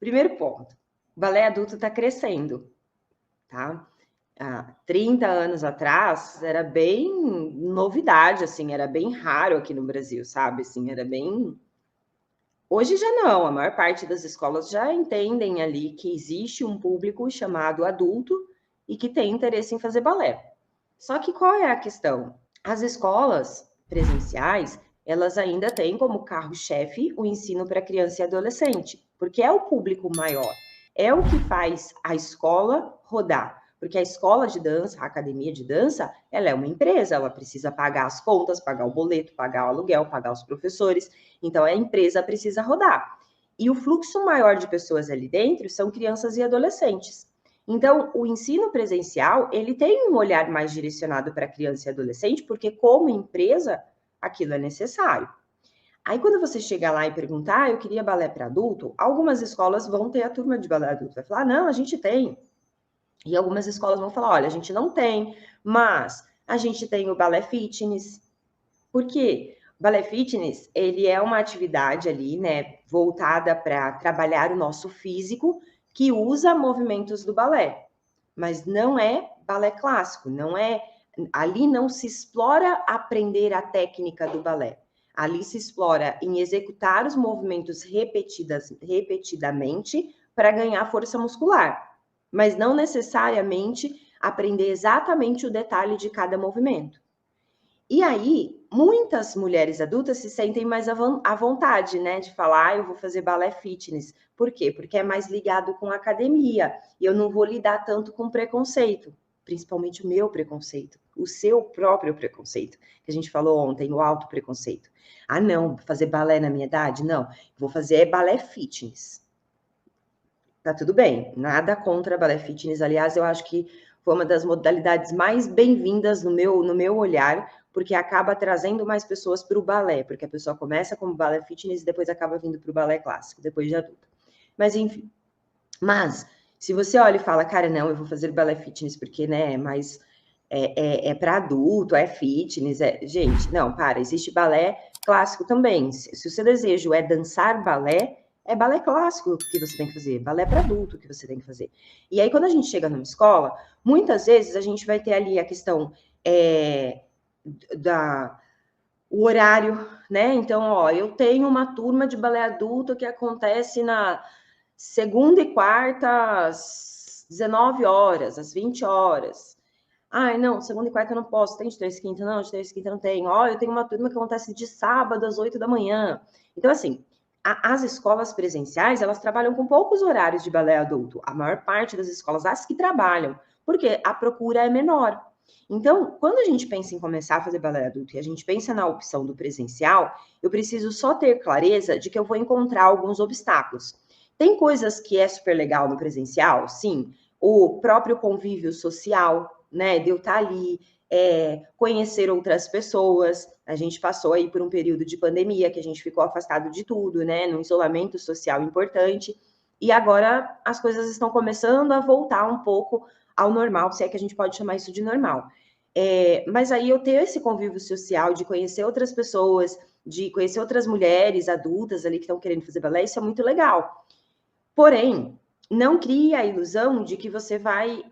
Primeiro ponto, o balé adulto está crescendo, tá? Há 30 anos atrás era bem novidade, assim, era bem raro aqui no Brasil, sabe? Assim, era bem. Hoje já não, a maior parte das escolas já entendem ali que existe um público chamado adulto e que tem interesse em fazer balé. Só que qual é a questão? As escolas presenciais, elas ainda têm como carro-chefe o ensino para criança e adolescente, porque é o público maior, é o que faz a escola rodar. Porque a escola de dança, a academia de dança, ela é uma empresa, ela precisa pagar as contas, pagar o boleto, pagar o aluguel, pagar os professores. Então, a empresa precisa rodar. E o fluxo maior de pessoas ali dentro são crianças e adolescentes. Então, o ensino presencial, ele tem um olhar mais direcionado para criança e adolescente, porque como empresa, aquilo é necessário. Aí, quando você chega lá e perguntar, eu queria balé para adulto, algumas escolas vão ter a turma de balé adulto. Vai falar, não, a gente tem. E algumas escolas vão falar, olha, a gente não tem, mas a gente tem o balé fitness. Por quê? O balé fitness, ele é uma atividade ali, né, voltada para trabalhar o nosso físico, que usa movimentos do balé, mas não é balé clássico, não é, ali não se explora aprender a técnica do balé. Ali se explora em executar os movimentos repetidamente para ganhar força muscular, mas não necessariamente aprender exatamente o detalhe de cada movimento. E aí, muitas mulheres adultas se sentem mais à vontade, né, de falar, ah, eu vou fazer balé fitness. Por quê? Porque é mais ligado com a academia, e eu não vou lidar tanto com preconceito, principalmente o meu preconceito, o seu próprio preconceito, que a gente falou ontem, o auto preconceito. Ah, não, fazer balé na minha idade? Não, vou fazer balé fitness. Tá tudo bem, nada contra balé fitness, aliás, eu acho que foi uma das modalidades mais bem-vindas no meu olhar, porque acaba trazendo mais pessoas para o balé, porque a pessoa começa como balé fitness e depois acaba vindo para o balé clássico, depois de adulta. Mas, enfim. Mas, se você olha e fala, cara, não, eu vou fazer balé fitness porque, né, mas para adulto, é fitness, gente, não, para, existe balé clássico também. Se o seu desejo é dançar balé, é balé clássico que você tem que fazer, balé para adulto que você tem que fazer. E aí, quando a gente chega numa escola, muitas vezes a gente vai ter ali a questão o horário, né? Então, ó, eu tenho uma turma de balé adulto que acontece na segunda e quarta, às 19 horas, às 20 horas. Ai, não, segunda e quarta eu não posso. Tem de terça e quinta? Não, de terça e quinta não tem. Ó, eu tenho uma turma que acontece de sábado às 8 da manhã. Então, assim, as escolas presenciais, elas trabalham com poucos horários de balé adulto. A maior parte das escolas, as que trabalham, porque a procura é menor. Então, quando a gente pensa em começar a fazer balé adulto e a gente pensa na opção do presencial, eu preciso só ter clareza de que eu vou encontrar alguns obstáculos. Tem coisas que é super legal no presencial, sim. O próprio convívio social, né? De eu estar ali, conhecer outras pessoas. A gente passou aí por um período de pandemia que a gente ficou afastado de tudo, né? Num isolamento social importante. E agora as coisas estão começando a voltar um pouco ao normal, se é que a gente pode chamar isso de normal. Mas aí eu ter esse convívio social, de conhecer outras pessoas, de conhecer outras mulheres adultas ali que estão querendo fazer balé, isso é muito legal. Porém, não crie a ilusão de que você vai,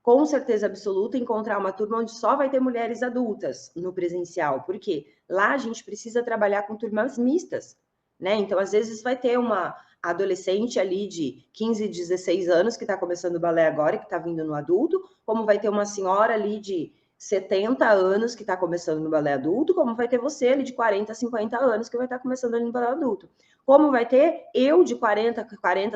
com certeza absoluta, encontrar uma turma onde só vai ter mulheres adultas no presencial, porque lá a gente precisa trabalhar com turmas mistas, né? Então, às vezes, vai ter uma adolescente ali de 15, 16 anos que está começando o balé agora, que está vindo no adulto, como vai ter uma senhora ali de 70 anos que está começando no balé adulto, como vai ter você ali de 40, 50 anos que vai estar começando ali no balé adulto. Como vai ter eu de 40,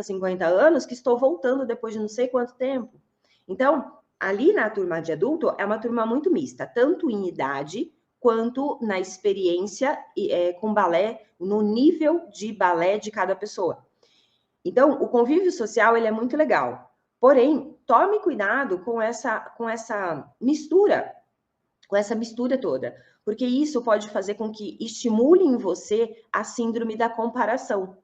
50 anos que estou voltando depois de não sei quanto tempo. Então, ali na turma de adulto, é uma turma muito mista, tanto em idade quanto na experiência com balé, no nível de balé de cada pessoa. Então, o convívio social ele é muito legal. Porém, tome cuidado com essa mistura toda, porque isso pode fazer com que estimule em você a síndrome da comparação. O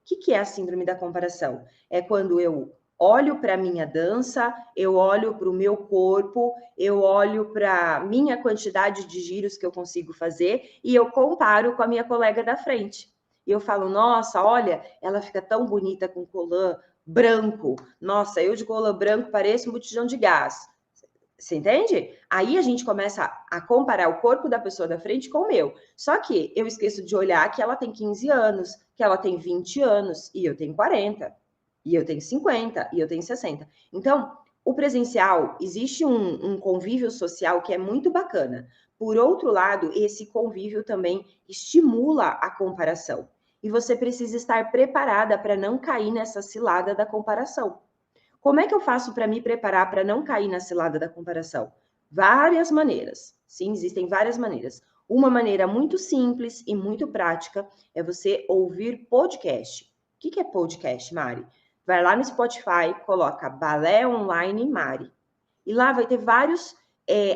que é a síndrome da comparação? É quando eu olho para a minha dança, eu olho para o meu corpo, eu olho para a minha quantidade de giros que eu consigo fazer e eu comparo com a minha colega da frente. e eu falo, nossa, olha, ela fica tão bonita com colã branco. Nossa, eu de colã branco pareço um botijão de gás. Você entende? Aí a gente começa a comparar o corpo da pessoa da frente com o meu. Só que eu esqueço de olhar que ela tem 15 anos, que ela tem 20 anos, e eu tenho 40, e eu tenho 50, e eu tenho 60. Então, o presencial, existe um convívio social que é muito bacana. Por outro lado, esse convívio também estimula a comparação. E você precisa estar preparada para não cair nessa cilada da comparação. Como é que eu faço para me preparar para não cair na cilada da comparação? Várias maneiras. Sim, existem várias maneiras. Uma maneira muito simples e muito prática é você ouvir podcast. O que é podcast, Mari? Vai lá no Spotify, coloca Balé Online Mari. E lá vai ter vários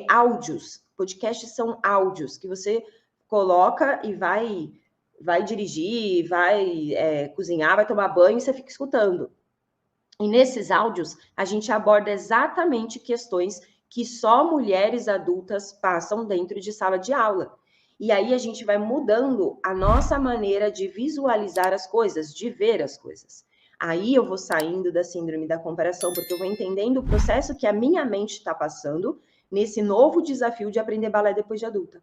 áudios. Podcasts são áudios que você coloca e vai dirigir, vai cozinhar, vai tomar banho e você fica escutando. E nesses áudios, a gente aborda exatamente questões que só mulheres adultas passam dentro de sala de aula. E aí a gente vai mudando a nossa maneira de visualizar as coisas, de ver as coisas. Aí eu vou saindo da síndrome da comparação, porque eu vou entendendo o processo que a minha mente está passando nesse novo desafio de aprender balé depois de adulta.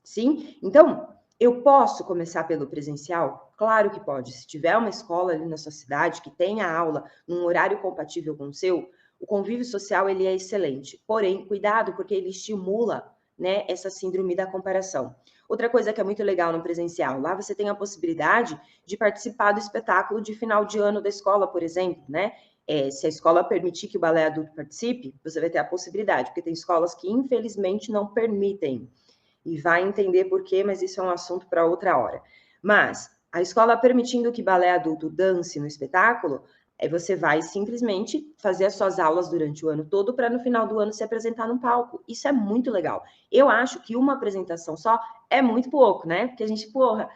Sim? Então, eu posso começar pelo presencial? Claro que pode. Se tiver uma escola ali na sua cidade que tenha aula num horário compatível com o seu, o convívio social ele é excelente. Porém, cuidado, porque ele estimula, né, essa síndrome da comparação. Outra coisa que é muito legal no presencial, lá você tem a possibilidade de participar do espetáculo de final de ano da escola, por exemplo, né? Se a escola permitir que o balé adulto participe, você vai ter a possibilidade, porque tem escolas que infelizmente não permitem. E vai entender por quê, mas isso é um assunto para outra hora. Mas a escola permitindo que balé adulto dance no espetáculo, você vai simplesmente fazer as suas aulas durante o ano todo para no final do ano se apresentar no palco. Isso é muito legal. Eu acho que uma apresentação só é muito pouco, né? Porque a gente, porra,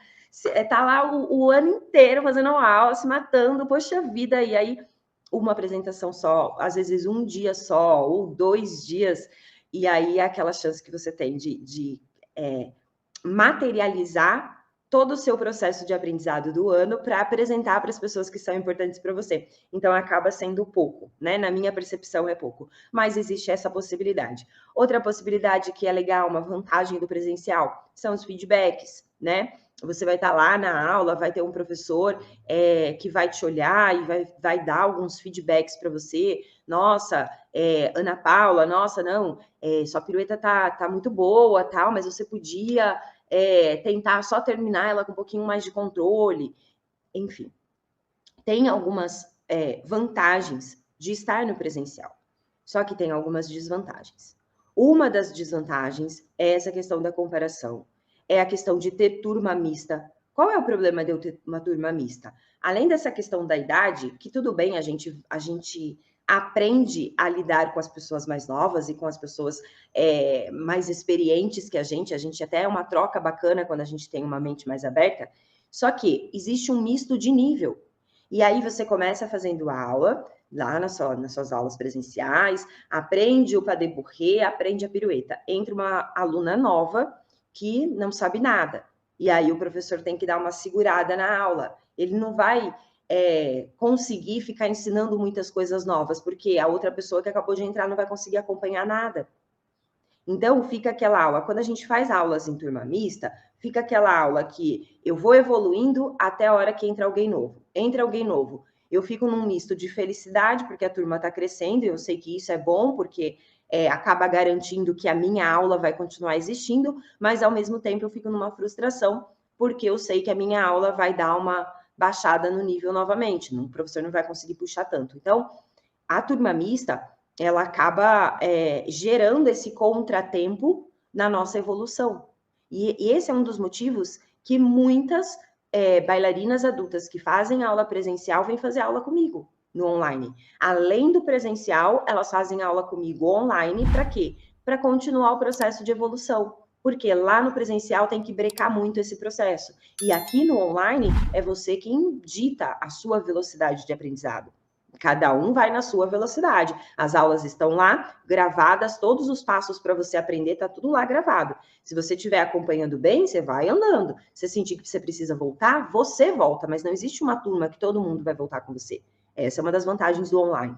tá lá o ano inteiro fazendo aula, se matando, poxa vida, e aí uma apresentação só, às vezes um dia só, ou 2 dias, e aí é aquela chance que você tem de materializar todo o seu processo de aprendizado do ano para apresentar para as pessoas que são importantes para você. Então, acaba sendo pouco, né? Na minha percepção, é pouco. Mas existe essa possibilidade. Outra possibilidade que é legal, uma vantagem do presencial, são os feedbacks, né? Você vai estar lá na aula, vai ter um professor que vai te olhar e vai dar alguns feedbacks para você. Nossa, Ana Paula, nossa, não, sua pirueta tá muito boa, tal, mas você podia tentar só terminar ela com um pouquinho mais de controle. Enfim, tem algumas vantagens de estar no presencial, só que tem algumas desvantagens. Uma das desvantagens é essa questão da comparação, é a questão de ter turma mista. Qual é o problema de eu ter uma turma mista? Além dessa questão da idade, que tudo bem, a gente aprende a lidar com as pessoas mais novas e com as pessoas mais experientes que a gente até é uma troca bacana quando a gente tem uma mente mais aberta, só que existe um misto de nível. E aí você começa fazendo aula, lá nas suas aulas presenciais, aprende o pas de bourrée, aprende a pirueta. Entra uma aluna nova que não sabe nada. E aí o professor tem que dar uma segurada na aula. Ele não vai conseguir ficar ensinando muitas coisas novas, porque a outra pessoa que acabou de entrar não vai conseguir acompanhar nada. Então, fica aquela aula, quando a gente faz aulas em turma mista, fica aquela aula que eu vou evoluindo até a hora que entra alguém novo. Entra alguém novo, eu fico num misto de felicidade, porque a turma está crescendo, e eu sei que isso é bom, porque acaba garantindo que a minha aula vai continuar existindo, mas ao mesmo tempo eu fico numa frustração, porque eu sei que a minha aula vai dar uma baixada no nível novamente, o professor não vai conseguir puxar tanto. Então, a turma mista, ela acaba gerando esse contratempo na nossa evolução. E esse é um dos motivos que muitas bailarinas adultas que fazem aula presencial vêm fazer aula comigo no online. Além do presencial, elas fazem aula comigo online para quê? Para continuar o processo de evolução. Porque lá no presencial tem que brecar muito esse processo. E aqui no online é você quem dita a sua velocidade de aprendizado. Cada um vai na sua velocidade. As aulas estão lá, gravadas, todos os passos para você aprender, tá tudo lá gravado. Se você estiver acompanhando bem, você vai andando. Se sentir que você precisa voltar, você volta, mas não existe uma turma que todo mundo vai voltar com você. Essa é uma das vantagens do online.